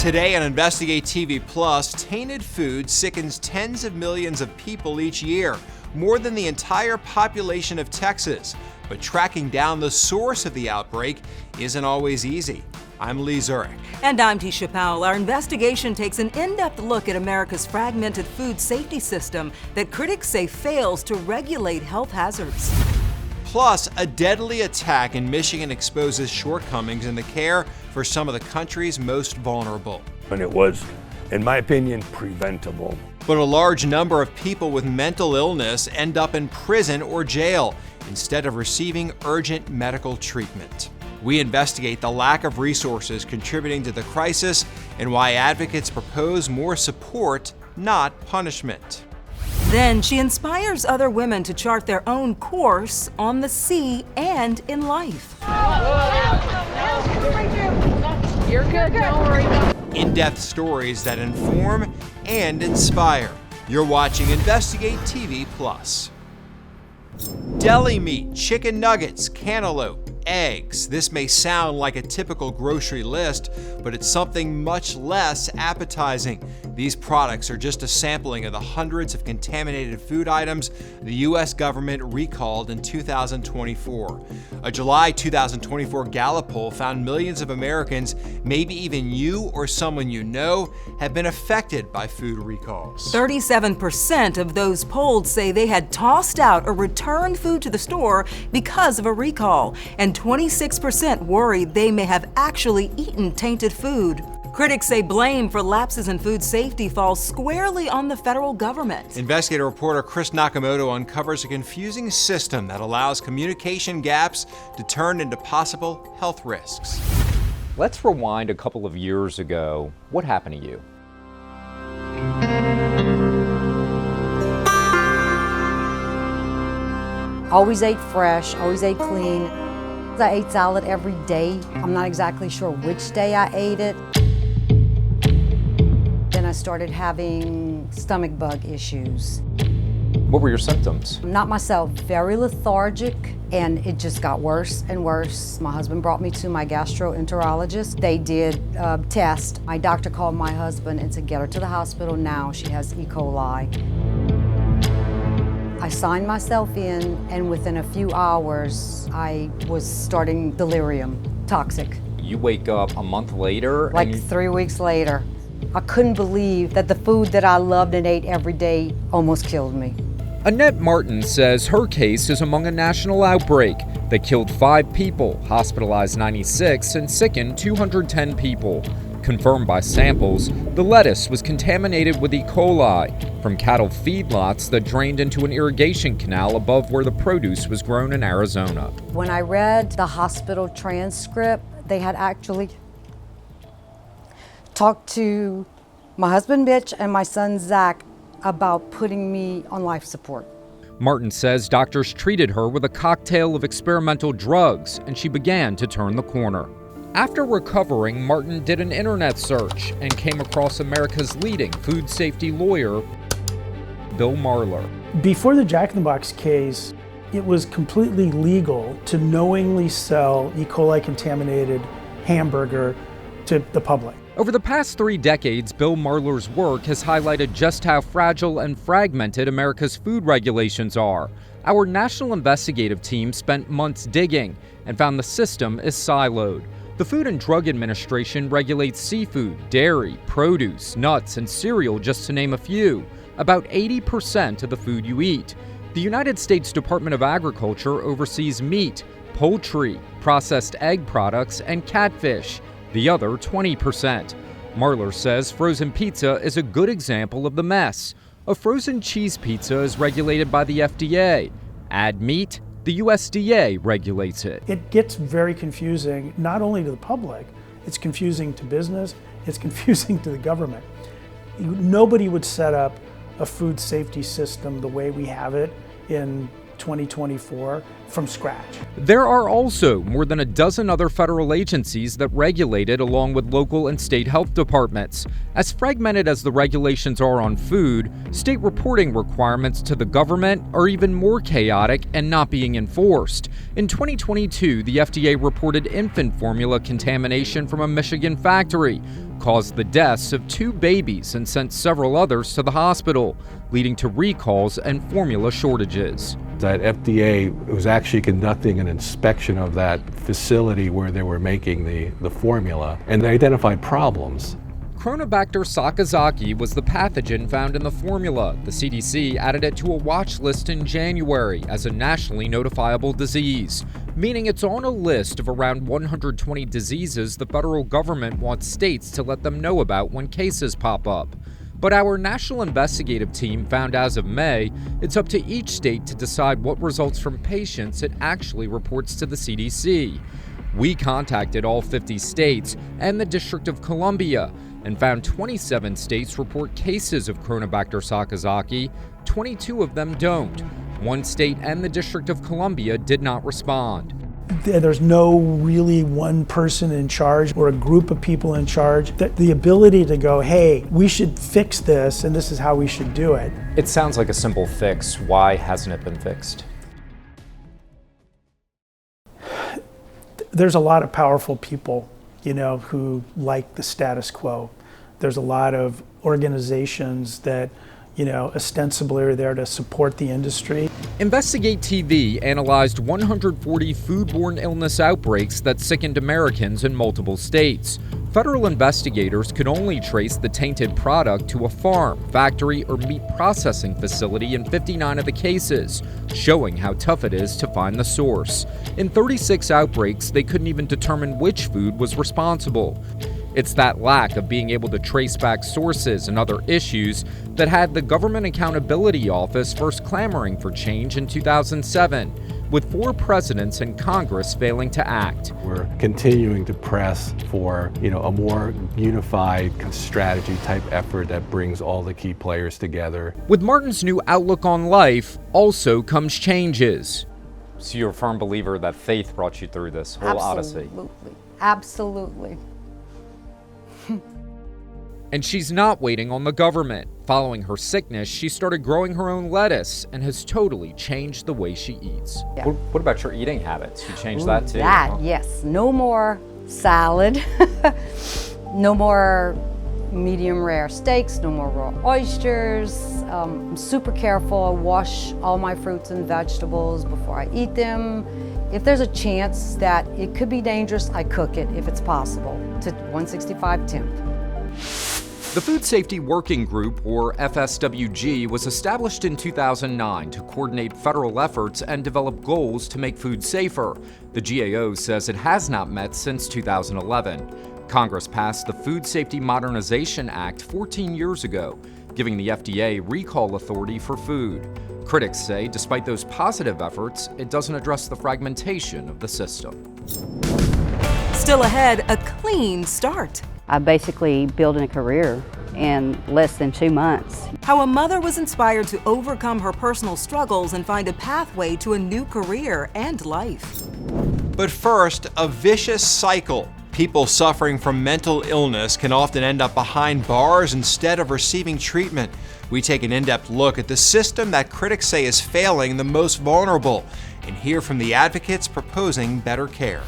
Today on Investigate TV Plus, tainted food sickens tens of millions of people each year, more than the entire population of Texas. But tracking down the source of the outbreak isn't always easy. I'm Lee Zurich. And I'm Tisha Powell. Our investigation takes an in-depth look at America's fragmented food safety system that critics say fails to regulate health hazards. Plus, a deadly attack in Michigan exposes shortcomings in the care for some of the country's most vulnerable. And it was, in my opinion, preventable. But a large number of people with mental illness end up in prison or jail instead of receiving urgent medical treatment. We investigate the lack of resources contributing to the crisis and why advocates propose more support, not punishment. Then she inspires other women to chart their own course on the sea and in life. You're good, don't worry about it. In-depth stories that inform and inspire. You're watching Investigate TV Plus. Deli meat, chicken nuggets, cantaloupe, eggs. This may sound like a typical grocery list, but it's something much less appetizing. These products are just a sampling of the hundreds of contaminated food items the U.S. government recalled in 2024. A July 2024 Gallup poll found millions of Americans, maybe even you or someone you know, have been affected by food recalls. 37% of those polled say they had tossed out or returned food to the store because of a recall, and 26% worried they may have actually eaten tainted food. Critics say blame for lapses in food safety falls squarely on the federal government. Investigative reporter Chris Nakamoto uncovers a confusing system that allows communication gaps to turn into possible health risks. Let's rewind a couple of years ago. What happened to you? Always ate fresh, always ate clean. I ate salad every day. I'm not exactly sure which day I ate it. Then I started having stomach bug issues. What were your symptoms? Not myself, very lethargic, and it just got worse and worse. My husband brought me to my gastroenterologist. They did a test. My doctor called my husband and said, get her to the hospital now. She has E. coli. I signed myself in, and within a few hours, I was starting delirium, toxic. You wake up a month later? Like 3 weeks later. I couldn't believe that the food that I loved and ate every day almost killed me. Annette Martin says her case is among a national outbreak that killed 5 people, hospitalized 96, and sickened 210 people. Confirmed by samples, the lettuce was contaminated with E. coli from cattle feedlots that drained into an irrigation canal above where the produce was grown in Arizona. When I read the hospital transcript, they had actually talked to my husband Mitch and my son Zach about putting me on life support. Martin says doctors treated her with a cocktail of experimental drugs, and she began to turn the corner. After recovering, Martin did an internet search and came across America's leading food safety lawyer, Bill Marler. Before the Jack in the Box case, it was completely legal to knowingly sell E. coli contaminated hamburger to the public. Over the past 3 decades, Bill Marler's work has highlighted just how fragile and fragmented America's food regulations are. Our national investigative team spent months digging and found the system is siloed. The Food and Drug Administration regulates seafood, dairy, produce, nuts, and cereal, just to name a few, about 80% of the food you eat. The United States Department of Agriculture oversees meat, poultry, processed egg products, and catfish, the other 20%. Marler says frozen pizza is a good example of the mess. A frozen cheese pizza is regulated by the FDA. Add meat, the USDA regulates it. It gets very confusing, not only to the public, it's confusing to business, it's confusing to the government. Nobody would set up a food safety system the way we have it in 2024 from scratch. There are also more than a dozen other federal agencies that regulate it, along with local and state health departments. As fragmented as the regulations are on food, state reporting requirements to the government are even more chaotic and not being enforced. In 2022, the FDA reported infant formula contamination from a Michigan factory, caused the deaths of 2 babies and sent several others to the hospital, leading to recalls and formula shortages. That FDA was actually conducting an inspection of that facility where they were making the formula, and they identified problems. Chronobacter sakazaki was the pathogen found in the formula. The CDC added it to a watch list in January as a nationally notifiable disease, meaning it's on a list of around 120 diseases the federal government wants states to let them know about when cases pop up. But our national investigative team found as of May, it's up to each state to decide what results from patients it actually reports to the CDC. We contacted all 50 states and the District of Columbia and found 27 states report cases of Chronobacter sakazaki, 22 of them don't. 1 state and the District of Columbia did not respond. There's no really one person in charge or a group of people in charge. The ability to go, hey, we should fix this and this is how we should do it. It sounds like a simple fix. Why hasn't it been fixed? There's a lot of powerful people, who like the status quo. There's a lot of organizations that, ostensibly are there to support the industry. InvestigateTV analyzed 140 foodborne illness outbreaks that sickened Americans in multiple states. Federal investigators could only trace the tainted product to a farm, factory, or meat processing facility in 59 of the cases, showing how tough it is to find the source. In 36 outbreaks, they couldn't even determine which food was responsible. It's that lack of being able to trace back sources and other issues that had the Government Accountability Office first clamoring for change in 2007, with 4 presidents and Congress failing to act. We're continuing to press for, a more unified strategy type effort that brings all the key players together. With Martin's new outlook on life also comes changes. So you're a firm believer that faith brought you through this whole odyssey? Absolutely. And she's not waiting on the government. Following her sickness, she started growing her own lettuce and has totally changed the way she eats. Yeah. What about your eating habits? You changed that too? Yes. No more salad. No more medium rare steaks, no more raw oysters. I'm super careful. I wash all my fruits and vegetables before I eat them. If there's a chance that it could be dangerous, I cook it if it's possible to 165 temp. The Food Safety Working Group, or FSWG, was established in 2009 to coordinate federal efforts and develop goals to make food safer. The GAO says it has not met since 2011. Congress passed the Food Safety Modernization Act 14 years ago, giving the FDA recall authority for food. Critics say despite those positive efforts, it doesn't address the fragmentation of the system. Still ahead, a clean start. I basically built a career in less than 2 months. How a mother was inspired to overcome her personal struggles and find a pathway to a new career and life. But first, a vicious cycle. People suffering from mental illness can often end up behind bars instead of receiving treatment. We take an in-depth look at the system that critics say is failing the most vulnerable and hear from the advocates proposing better care.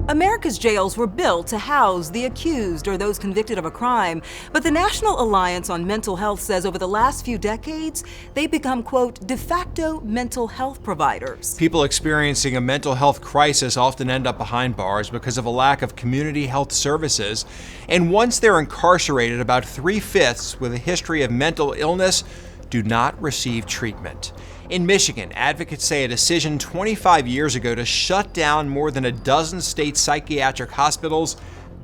America's jails were built to house the accused or those convicted of a crime, but the National Alliance on Mental Health says over the last few decades, they've become, quote, de facto mental health providers. People experiencing a mental health crisis often end up behind bars because of a lack of community health services, and once they're incarcerated, about 3/5 with a history of mental illness do not receive treatment. In Michigan, advocates say a decision 25 years ago to shut down more than a dozen state psychiatric hospitals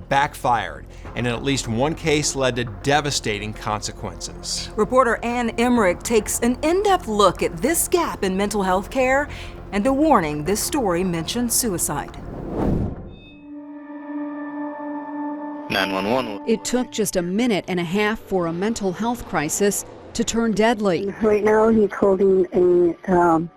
backfired, and in at least one case led to devastating consequences. Reporter Ann Emmerich takes an in-depth look at this gap in mental health care and a warning this story mentions suicide. 911. It took just a minute and a half for a mental health crisis to turn deadly. Right now he's holding a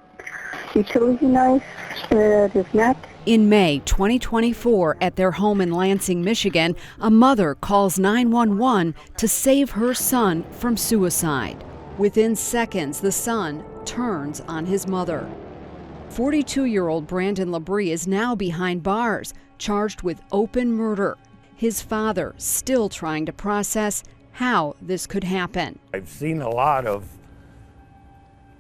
utility knife at his neck. In May 2024, at their home in Lansing, Michigan, a mother calls 911 to save her son from suicide. Within seconds, the son turns on his mother. 42-year-old Brandon Labrie is now behind bars, charged with open murder. His father still trying to process how this could happen. I've seen a lot of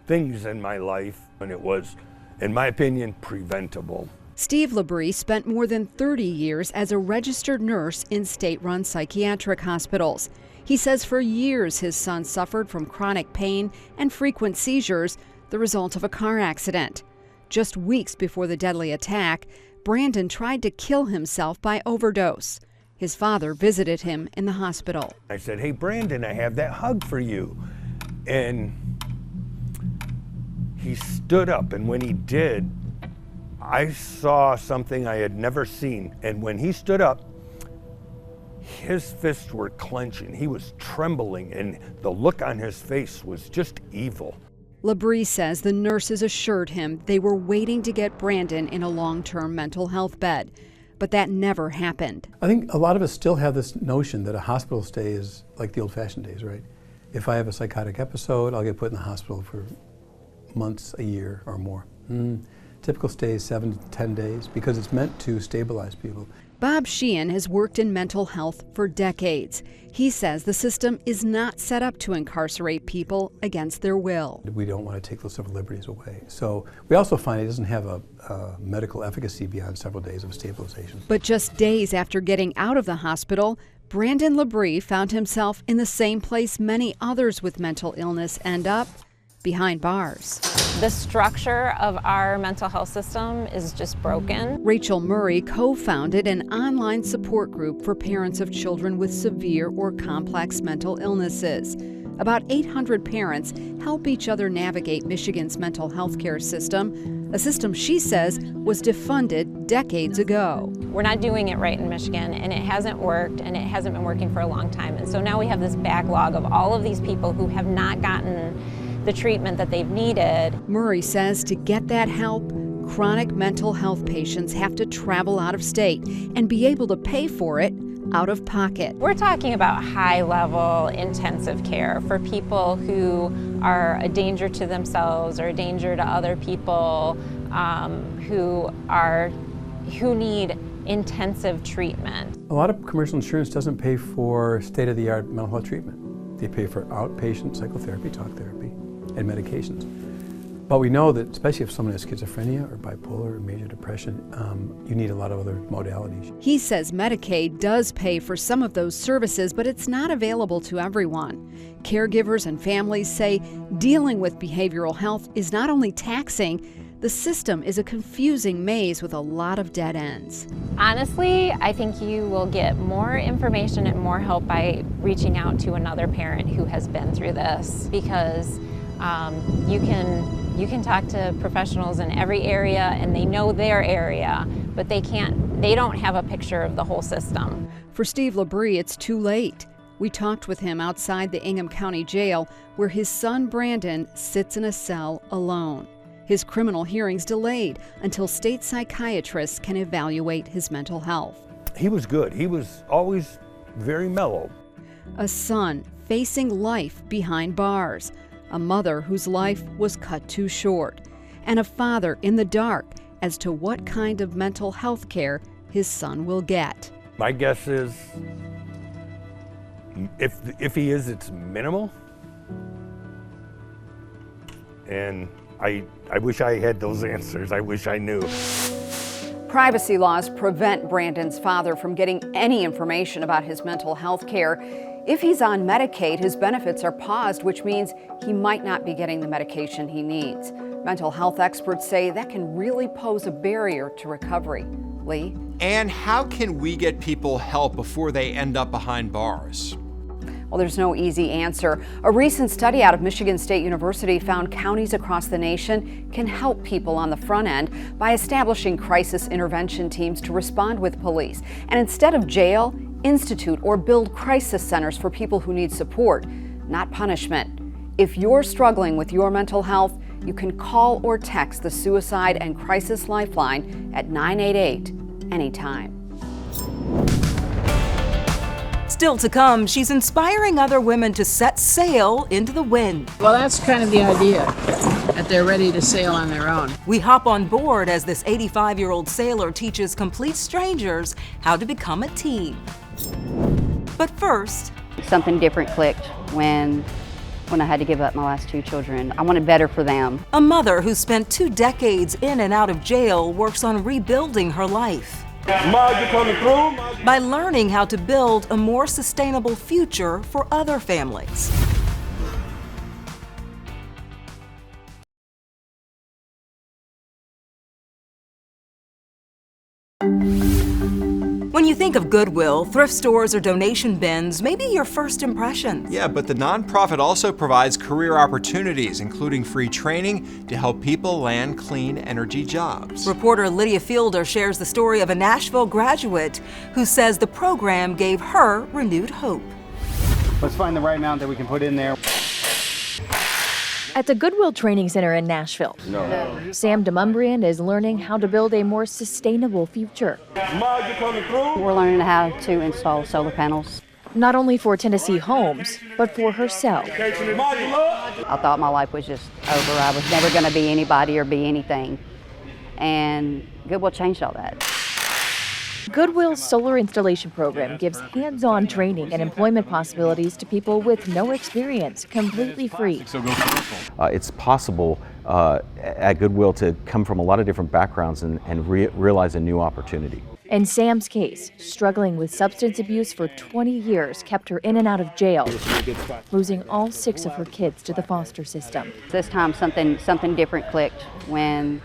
things in my life, and it was, in my opinion, preventable. Steve Labrie spent more than 30 years as a registered nurse in state-run psychiatric hospitals. He says for years his son suffered from chronic pain and frequent seizures, the result of a car accident. Just weeks before the deadly attack, Brandon tried to kill himself by overdose. His father visited him in the hospital. I said, "Hey, Brandon, I have that hug for you." And he stood up, and when he did, I saw something I had never seen. And when he stood up, his fists were clenching. He was trembling, and the look on his face was just evil. Labrie says the nurses assured him they were waiting to get Brandon in a long-term mental health bed, but that never happened. I think a lot of us still have this notion that a hospital stay is like the old-fashioned days, right? If I have a psychotic episode, I'll get put in the hospital for months, a year, or more. Typical stay is 7 to 10 days because it's meant to stabilize people. Bob Sheehan has worked in mental health for decades. He says the system is not set up to incarcerate people against their will. We don't want to take those civil liberties away. So we also find it doesn't have a medical efficacy beyond several days of stabilization. But just days after getting out of the hospital, Brandon Labrie found himself in the same place many others with mental illness end up, behind bars. The structure of our mental health system is just broken. Rachel Murray co-founded an online support group for parents of children with severe or complex mental illnesses. About 800 parents help each other navigate Michigan's mental health care system, a system she says was defunded decades ago. We're not doing it right in Michigan, and it hasn't worked, and it hasn't been working for a long time. And so now we have this backlog of all of these people who have not gotten the treatment that they've needed. Murray says to get that help, chronic mental health patients have to travel out of state and be able to pay for it out of pocket. We're talking about high-level intensive care for people who are a danger to themselves or a danger to other people, who need intensive treatment. A lot of commercial insurance doesn't pay for state-of-the-art mental health treatment. They pay for outpatient psychotherapy, talk therapy, and medications. But we know that, especially if someone has schizophrenia or bipolar or major depression, you need a lot of other modalities. He says Medicaid does pay for some of those services, but it's not available to everyone. Caregivers and families say dealing with behavioral health is not only taxing, the system is a confusing maze with a lot of dead ends. Honestly, I think you will get more information and more help by reaching out to another parent who has been through this, because you can talk to professionals in every area and they know their area, but they don't have a picture of the whole system. For Steve Labrie, it's too late. We talked with him outside the Ingham County Jail, where his son Brandon sits in a cell alone. His criminal hearings delayed until state psychiatrists can evaluate his mental health. He was good. He was always very mellow. A son facing life behind bars, a mother whose life was cut too short, and a father in the dark as to what kind of mental health care his son will get. My guess is, if he is, it's minimal. And I wish I had those answers. I wish I knew. Privacy laws prevent Brandon's father from getting any information about his mental health care. If he's on Medicaid, his benefits are paused, which means he might not be getting the medication he needs. Mental health experts say that can really pose a barrier to recovery. Lee? And how can we get people help before they end up behind bars? Well, there's no easy answer. A recent study out of Michigan State University found counties across the nation can help people on the front end by establishing crisis intervention teams to respond with police. And instead of jail, institute or build crisis centers for people who need support, not punishment. If you're struggling with your mental health, you can call or text the Suicide and Crisis Lifeline at 988 anytime. Still to come, she's inspiring other women to set sail into the wind. Well, that's kind of the idea, that they're ready to sail on their own. We hop on board as this 85-year-old sailor teaches complete strangers how to become a team. But first, something different clicked when I had to give up my last two children. I wanted better for them. A mother who spent 2 decades in and out of jail works on rebuilding her life. Ma, you coming through? By learning how to build a more sustainable future for other families. When you think of Goodwill, thrift stores, or donation bins may be your first impressions. Yeah, but the nonprofit also provides career opportunities, including free training to help people land clean energy jobs. Reporter Lydia Fielder shares the story of a Nashville graduate who says the program gave her renewed hope. Let's find the right amount that we can put in there. At the Goodwill Training Center in Nashville, Sam DeMumbrian is learning how to build a more sustainable future. We're learning how to install solar panels. Not only for Tennessee homes, but for herself. I thought my life was just over. I was never going to be anybody or be anything. And Goodwill changed all that. Goodwill's solar installation program gives hands-on training and employment possibilities to people with no experience, completely free. It's possible at Goodwill to come from a lot of different backgrounds and realize a new opportunity. In Sam's case, struggling with substance abuse for 20 years kept her in and out of jail, losing all 6 of her kids to the foster system. This time something different clicked when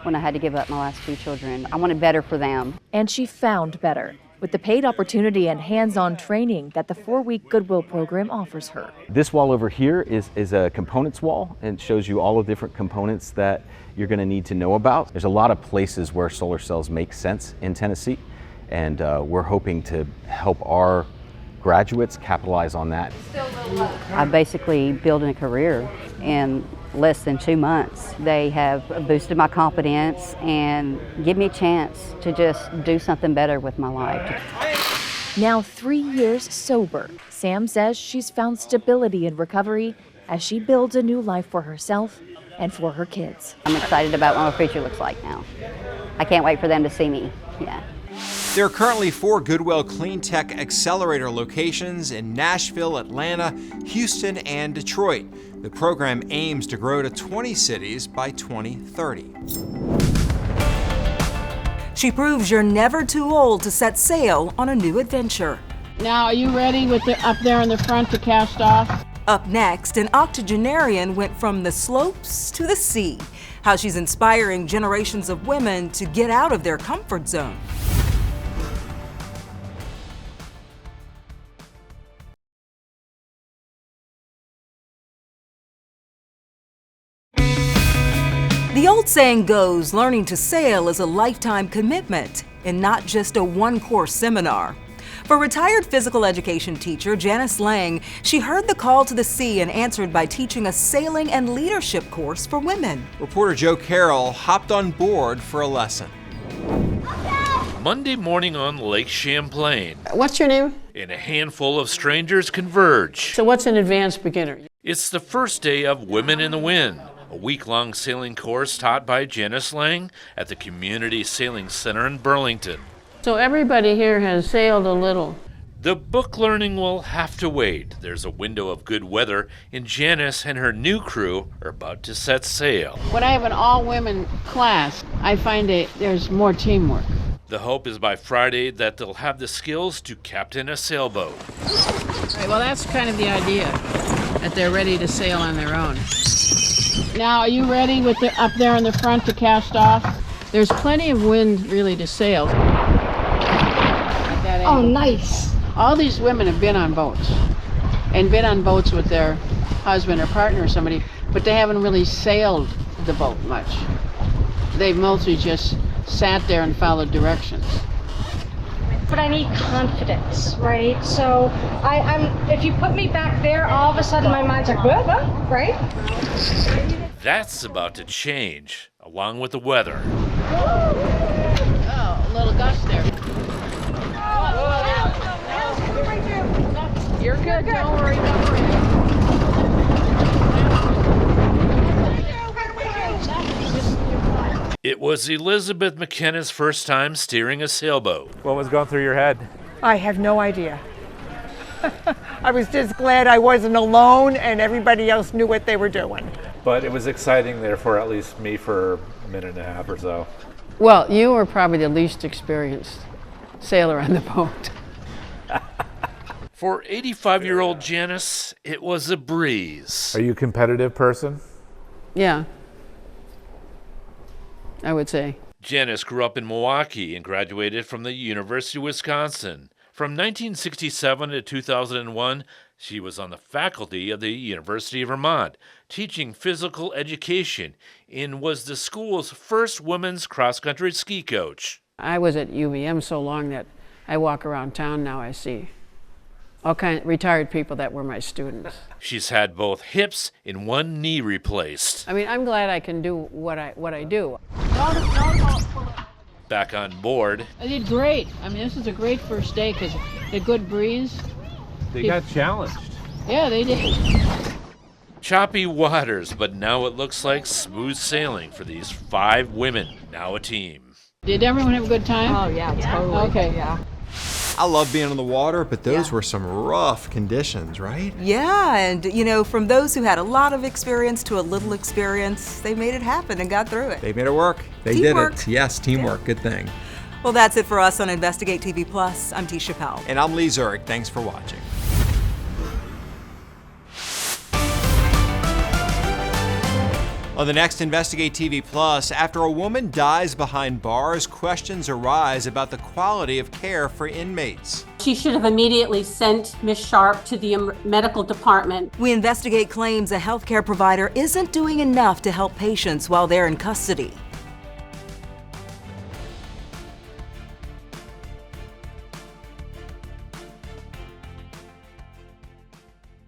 I had to give up my last 2 children. I wanted better for them. And she found better with the paid opportunity and hands-on training that the 4-week Goodwill program offers her. This wall over here is a components wall, and it shows you all the different components that you're going to need to know about. There's a lot of places where solar cells make sense in Tennessee, and we're hoping to help our graduates capitalize on that. I basically built a career in less than 2 months. They have boosted my confidence and give me a chance to just do something better with my life. Now 3 years sober, Sam says she's found stability in recovery as she builds a new life for herself and for her kids. I'm excited about what my future looks like now. I can't wait for them to see me. Yeah. There are currently 4 Goodwill Clean Tech Accelerator locations in Nashville, Atlanta, Houston, and Detroit. The program aims to grow to 20 cities by 2030. She proves you're never too old to set sail on a new adventure. Now, are you ready with the up there in the front to cast off? Up next, an octogenarian went from the slopes to the sea. How she's inspiring generations of women to get out of their comfort zone. The old saying goes, learning to sail is a lifetime commitment and not just a one-course seminar. For retired physical education teacher Janice Lang, she heard the call to the sea and answered by teaching a sailing and leadership course for women. Reporter Joe Carroll hopped on board for a lesson. Monday morning on Lake Champlain. What's your name? And a handful of strangers converge. So what's an advanced beginner? It's the first day of Women in the Wind, a week-long sailing course taught by Janice Lang at the Community Sailing Center in Burlington. So everybody here has sailed a little. The book learning will have to wait. There's a window of good weather, and Janice and her new crew are about to set sail. When I have an all-women class, I find there's more teamwork. The hope is by Friday that they'll have the skills to captain a sailboat. All right, well, that's kind of the idea, that they're ready to sail on their own. Now, are you ready with the up there in the front to cast off? There's plenty of wind, really, to sail. Oh, nice. All these women have been on boats, and been on boats with their husband or partner or somebody, but they haven't really sailed the boat much. They've mostly just sat there and followed directions. but I need confidence, right? So if you put me back there, all of a sudden my mind's like, what, right? That's about to change, along with the weather. Oh, a little gust there. You're good, don't worry, don't worry. It was Elizabeth McKenna's first time steering a sailboat. What was going through your head? I have no idea. I was just glad I wasn't alone and everybody else knew what they were doing. But it was exciting there for at least me for a minute and a half or so. Well, you were probably the least experienced sailor on the boat. For 85-year-old Janice, it was a breeze. Are you a competitive person? Yeah, I would say. Janice grew up in Milwaukee and graduated from the University of Wisconsin. From 1967 to 2001, she was on the faculty of the University of Vermont, teaching physical education, and was the school's first women's cross-country ski coach. I was at UVM so long that I walk around town now, I see all kind of retired people that were my students. She's had both hips and one knee replaced. I mean, I'm glad I can do what I do. Back on board. I did great. I mean, this is a great first day because the good breeze. They got challenged. Yeah, they did. Choppy waters, but now it looks like smooth sailing for these 5 women, now a team. Did everyone have a good time? Oh, yeah, totally. Okay. Yeah. I love being on the water, but those were some rough conditions, right? Yeah, and from those who had a lot of experience to a little experience, they made it happen and got through it. They made it work. They Teamwork. did it. Yes, teamwork. Good thing. Well, that's it for us on Investigate TV Plus. I'm Tisha Powell. And I'm Lee Zurich. Thanks for watching. On the next Investigate TV Plus, after a woman dies behind bars, questions arise about the quality of care for inmates. She should have immediately sent Ms. Sharp to the medical department. We investigate claims a healthcare provider isn't doing enough to help patients while they're in custody.